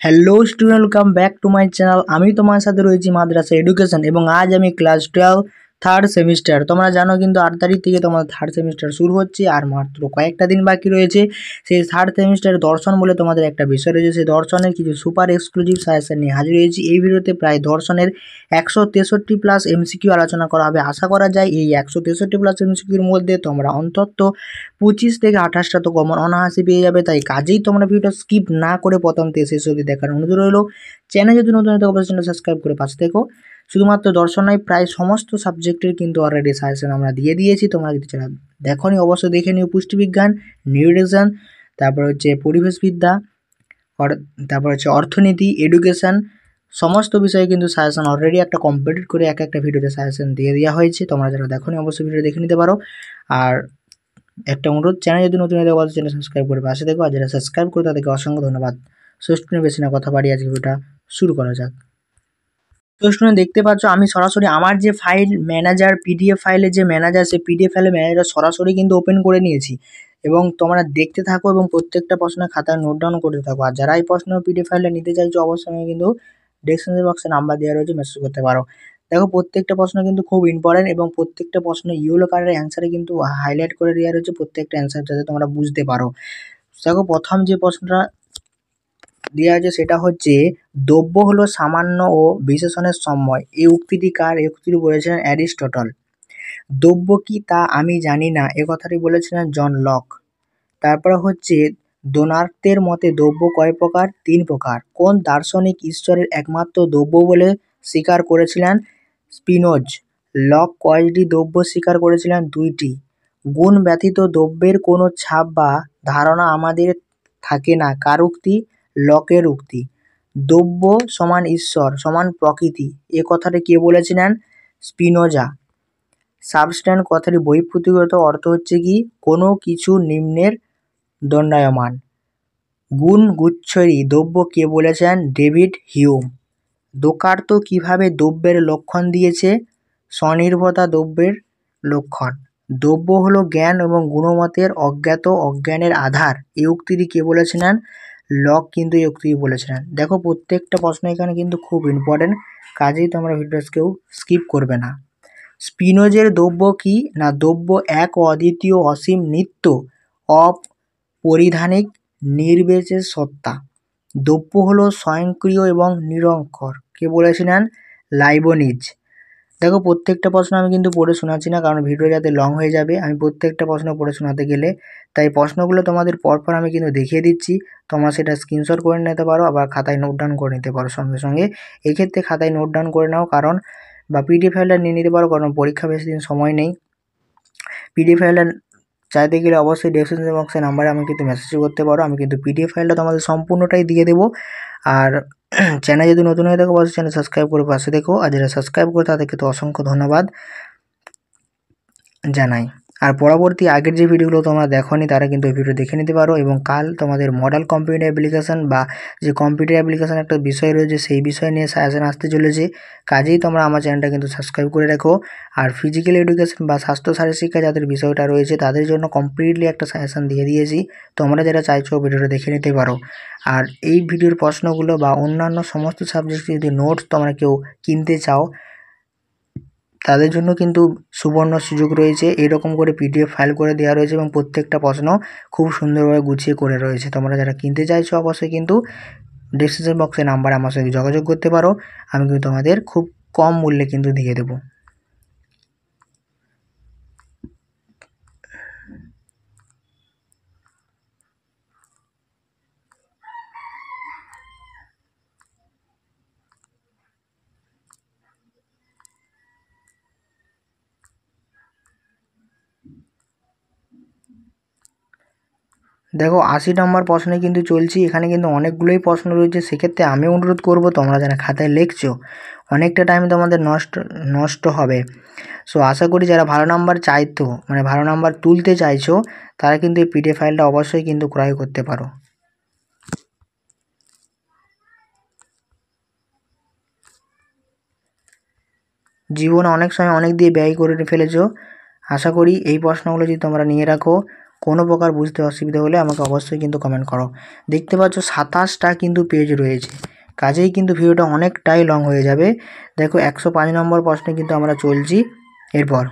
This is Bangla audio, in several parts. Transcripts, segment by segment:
Hello student, welcome back to my channel. আমি তোমার সাথে রয়েছি মাদ্রাসা এডুকেশন এবং আজ আমি ক্লাস 12 থার্ড সেমিস্টার। তোমরা জানো কিন্তু 8 তারিখ থেকে তোমাদের থার্ড সেমিস্টার শুরু হচ্ছে আর মাত্র কয়েকটা দিন বাকি রয়েছে। সেই থার্ড সেমিস্টারের দর্শন বলে তোমাদের একটা বিষয় রয়েছে, সেই দর্শনের কিছু সুপার এক্সক্লুসিভ সাজেশন নিয়ে হাজির হয়েছি। এই ভিডিওতে প্রায় দর্শনের 163 প্লাস এমসিকিউ আলোচনা করা হবে। আশা করা যায় এই 163 প্লাস এমসিকিউর মধ্যে তোমরা অন্তত 25 থেকে 28টা তো কমন অনায়াসে পেয়ে যাবে। তাই কাজেই তোমরা ভিডিওটা স্কিপ না করে প্রথম থেকে শেষ অবধি দেখার অনুরোধ রইল। চ্যানেল যদি নতুন হয়ে থাকে অবশ্যই চ্যানেল সাবস্ক্রাইব করে পাশে থেকো। শুধুমাত্র দর্শন নয়, প্রায় সমস্ত সাবজেক্টের কিন্তু অলরেডি সাজেশন আমরা দিয়ে দিয়েছি। তোমরা যদি চ্যানেল দেখোনি অবশ্যই দেখে নিও। পুষ্টিবিজ্ঞান, নিউট্রিশন, তারপর হচ্ছে পরিবেশবিদ্যা, তারপর হচ্ছে অর্থনীতি, এডুকেশন, সমস্ত বিষয়ে কিন্তু সাজেশন অলরেডি একটা কমপ্লিট করে একটা ভিডিওতে সাজেশন দিয়ে দেওয়া হয়েছে। তোমরা যারা দেখোনি অবশ্যই ভিডিও দেখে নিতে পারো। আর একটা অনুরোধ, চ্যানেল যদি নতুন হয়ে থাকে অবশ্যই চ্যানেল সাবস্ক্রাইব করে পাশে দেখো। আর যারা সাবস্ক্রাইব করে তাদেরকে অসংখ্য ধন্যবাদ। স্টুডেন্ট বেশি না কথা বাড়িয়ে আজকে ভিডিওটা শুরু করা যাক। তো স্টুডেন্ট দেখতে পাচ্ছ আমি সরাসরি আমার যে ফাইল ম্যানেজার, পিডিএফ ফাইলের যে ম্যানেজার, সেই পিডিএফ ফাইলের ম্যানেজার সরাসরি কিন্তু ওপেন করে নিয়েছি এবং তোমরা দেখতে থাকো এবং প্রত্যেকটা প্রশ্নের খাতায় নোট ডাউন করতে থাকো। আর যারা এই প্রশ্ন পিডিএফ ফাইলটা নিতে চাইছো অবশ্যই আমি কিন্তু ডেসক্রিপশন বক্সে নাম্বার দেওয়া রয়েছে, মেসেজ করতে পারো। দেখো প্রত্যেকটা প্রশ্ন কিন্তু খুব ইম্পর্টেন্ট এবং প্রত্যেকটা প্রশ্ন ইয়েলো কালারের অ্যান্সারে কিন্তু হাইলাইট করে দেওয়া রয়েছে প্রত্যেকটা অ্যান্সার, যাতে তোমরা বুঝতে পারো। দেখো প্রথম যে প্রশ্নটা দেওয়া আছে সেটা হচ্ছে, দ্রব্য হলো সামান্য ও বিশেষণের সময়। এই উক্তিটি কার? এই উক্তিটি বলেছিলেন অ্যারিস্টটল। দ্রব্য কি তা আমি জানি না, এ কথাটি বলেছিলেন জন লক। তারপরে হচ্ছে, দোনার্তের মতে দ্রব্য কয় প্রকার? 3 প্রকার। কোন দার্শনিক ঈশ্বরের একমাত্র দ্রব্য বলে স্বীকার করেছিলেন? স্পিনোজ। লক কয়টি দ্রব্য স্বীকার করেছিলেন? 2টি। গুণ ব্যতীত দ্রব্যের কোনো ছাপ বা ধারণা আমাদের থাকে না, কার উক্তি? লকের উক্তি। দ্রব্য সমান ঈশ্বর সমান প্রকৃতি, এ কথাটি কে বলেছিলেন? স্পিনোজা। সাবস্ট্যান্স কথাটি বহিঃপ্রতীকগত অর্থ হচ্ছে কি? কোনো কিছু নিম্নের দণ্ডায়মান। গুণ গুচ্ছরি দ্রব্য কে বলেছেন? David Hume. দোকার্ত কিভাবে দ্রব্যের লক্ষণ দিয়েছে? স্বনির্ভরতা দ্রব্যের লক্ষণ। দ্রব্য হলো জ্ঞান এবং গুণমতের অজ্ঞাত অজ্ঞানের আধার, এই উক্তিটি কে বলেছিলেন? লক কিন্তু এই উক্তিটি বলেছিলেন। দেখো প্রত্যেকটা প্রশ্ন এখানে কিন্তু খুব ইম্পর্টেন্ট, কাজেই তোমরা ভিডিওটা কেউ স্কিপ করবে না। স্পিনোজের দ্রব্য কি না? দ্রব্য এক অদ্বিতীয় অসীম নিত্য অপরিধানিক নির্বিশেষ সত্তা। দ্রব্য হলো স্বয়ংক্রিয় এবং নিরঙ্কুশ, কে বলেছিলেন? লাইবনিজ। দেখো প্রত্যেকটা প্রশ্ন আমি কিন্তু পড়ে শোনাচ্ছি না, কারণ ভিডিও যাতে লং হয়ে যাবে আমি প্রত্যেকটা প্রশ্ন পড়ে শোনাতে গেলে। তাই প্রশ্নগুলো তোমাদের পরপর আমি কিন্তু দেখিয়ে দিচ্ছি, তোমরা সেটা স্ক্রিনশট করে নিতে পারো, আবার খাতায় নোট ডাউন করে নিতে পারো সঙ্গে সঙ্গে। এই ক্ষেত্রে খাতায় নোট ডাউন করে নাও, কারণ বা পিডিএফ ফাইলটা নিয়ে নিতে পারো, কারণ পরীক্ষা বেশি দিন সময় নেই। পিডিএফ ফাইলটা চাইতে গেলে অবশ্যই ডেসক্রিপশন বক্সে নাম্বারে আমি কিন্তু মেসেজ করতে পারো, আমি কিন্তু পিডিএফ ফাইলটা তোমাদের সম্পূর্ণটাই দিয়ে দেবো। আর চ্যানেল যদি নতুন হয়ে থাকে অবশ্যই চ্যানেল সাবস্ক্রাইব করে পাশে দেখো। আর যারা সাবস্ক্রাইব করে তাদেরকে তো অসংখ্য ধন্যবাদ জানাই। আর পরবর্তী আগের যে ভিডিওগুলো তোমরা দেখোনি তারা কিন্তু এই ভিডিও দেখে নিতে পারো। এবং কাল তোমাদের মডেল কম্পিউটার অ্যাপ্লিকেশন বা যে কম্পিউটার অ্যাপ্লিকেশন একটা বিষয় রয়েছে, সেই বিষয় নিয়ে সাজেশন আসতে চলেছে, কাজেই তোমরা আমার চ্যানেলটা কিন্তু সাবস্ক্রাইব করে রাখো। আর ফিজিক্যাল এডুকেশন বা স্বাস্থ্য শারীরশিক্ষা যাদের বিষয়টা রয়েছে তাদের জন্য কমপ্লিটলি একটা সাজেশন দিয়ে দিয়েছি, তোমরা যারা চাইছো ভিডিওটা দেখে নিতে পারো। আর এই ভিডিওর প্রশ্নগুলো বা অন্যান্য সমস্ত সাবজেক্টে যদি নোটস তোমরা কেউ কিনতে চাও তাদের জন্য কিন্তু সুবর্ণ সুযোগ রয়েছে। এরকম করে পিডিএফ ফাইল করে দেওয়া রয়েছে এবং প্রত্যেকটা প্রশ্ন খুব সুন্দরভাবে গুছিয়ে করে রয়েছে। তোমরা যারা কিনতে চাইছো অবশ্যই কিন্তু ডেসক্রিপশন বক্সে নাম্বারে আমার সঙ্গে যোগাযোগ করতে পারো, আমি কিন্তু তোমাদের খুব কম মূল্যে কিন্তু দিয়ে দেবো। দেখো 80 নম্বর প্রশ্নে কিন্তু চলছি, এখানে কিন্তু অনেকগুলোই প্রশ্ন রয়েছে। সেক্ষেত্রে আমি অনুরোধ করব তোমরা যারা খাতায় লিখছো অনেকটা টাইম তোমাদের নষ্ট হবে। সো আশা করি যারা ভালো নাম্বার চাইতো মানে ভালো নাম্বার তুলতে চাইছো তারা কিন্তু এই পিডিএফ ফাইলটা অবশ্যই কিন্তু ক্রয় করতে পারো। জীবনে অনেক সময় অনেক দিয়ে ব্যয় করে ফেলেছো, আশা করি এই প্রশ্নগুলো যদি তোমরা নিয়ে রাখো কোনো প্রকার বুঝতে অসুবিধা হলে আমাকে অবশ্যই কিন্তু কমেন্ট করো। দেখতে পাচ্ছ 27টা কিন্তু পেজ রয়েছে, কাজেই কিন্তু ভিডিওটা অনেকটাই লং হয়ে যাবে। দেখো 105 নম্বর প্রশ্নে কিন্তু আমরা চলছি। এরপর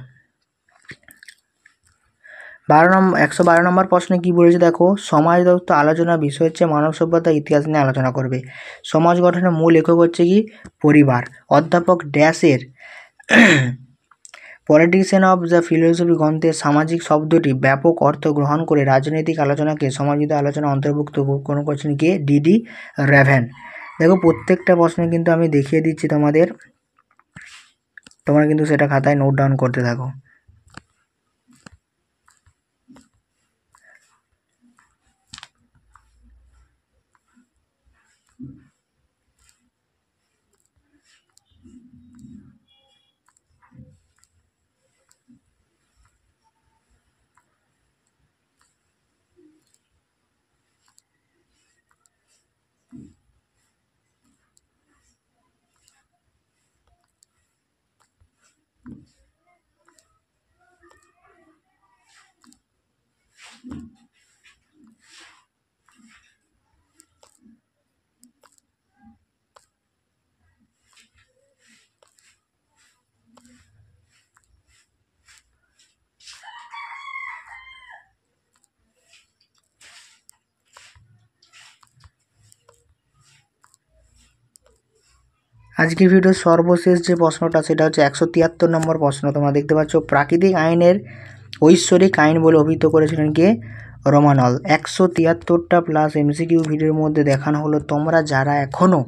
112 নম্বর প্রশ্নে কি বলেছে দেখো, সমাজতত্ত্ব আলোচনার বিষয় হচ্ছে মানব সভ্যতার ইতিহাস নিয়ে আলোচনা করবে। সমাজ গঠনের মূল লেখক হচ্ছে কি পরিবার। অধ্যাপক ড্যাশের পলিটিশিয়ান অফ দ্য ফিলোসফি গ্রন্থে সামাজিক শব্দটি ব্যাপক অর্থ গ্রহণ করে রাজনৈতিক আলোচনাকে সমাজিত আলোচনা অন্তর্ভুক্ত কোনো করছেন কে ডিডি র্যাভেন। দেখো প্রত্যেকটা প্রশ্ন কিন্তু আমি দেখিয়ে দিচ্ছি তোমাদের, তোমরা কিন্তু সেটা খাতায় নোট ডাউন করতে থাকো। আজকের ভিডিওর সর্বশেষ যে প্রশ্নটা সেটা হচ্ছে 173 নম্বর প্রশ্ন। তোমরা দেখতে পাচ্ছ প্রাকৃতিক আইনের ঐশ্বরিক আইন বলে অভিহিত করেছিলেন কে রোমানল। 173টা প্লাস এমসিকিউ ভিডিওর মধ্যে দেখানো হলো। তোমরা যারা এখনও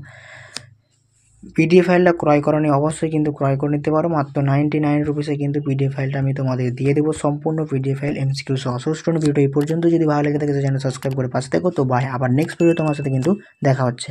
পিডিএফ ফাইলটা ক্রয় করনি অবশ্যই কিন্তু ক্রয় করে নিতে পারো, মাত্র 99 রুপিসে কিন্তু পিডিএফ ফাইলটা আমি তোমাদের দিয়ে দেবো, সম্পূর্ণ পিডিএফ ফাইল এমসিকিউ সহ। ভিডিওটা এই পর্যন্ত, যদি ভালো লেগে থাকে চ্যানেল সাবস্ক্রাইব করে পাশে থেকো। তো বাই, আবার নেক্সট ভিডিও তোমার সাথে কিন্তু দেখা হচ্ছে।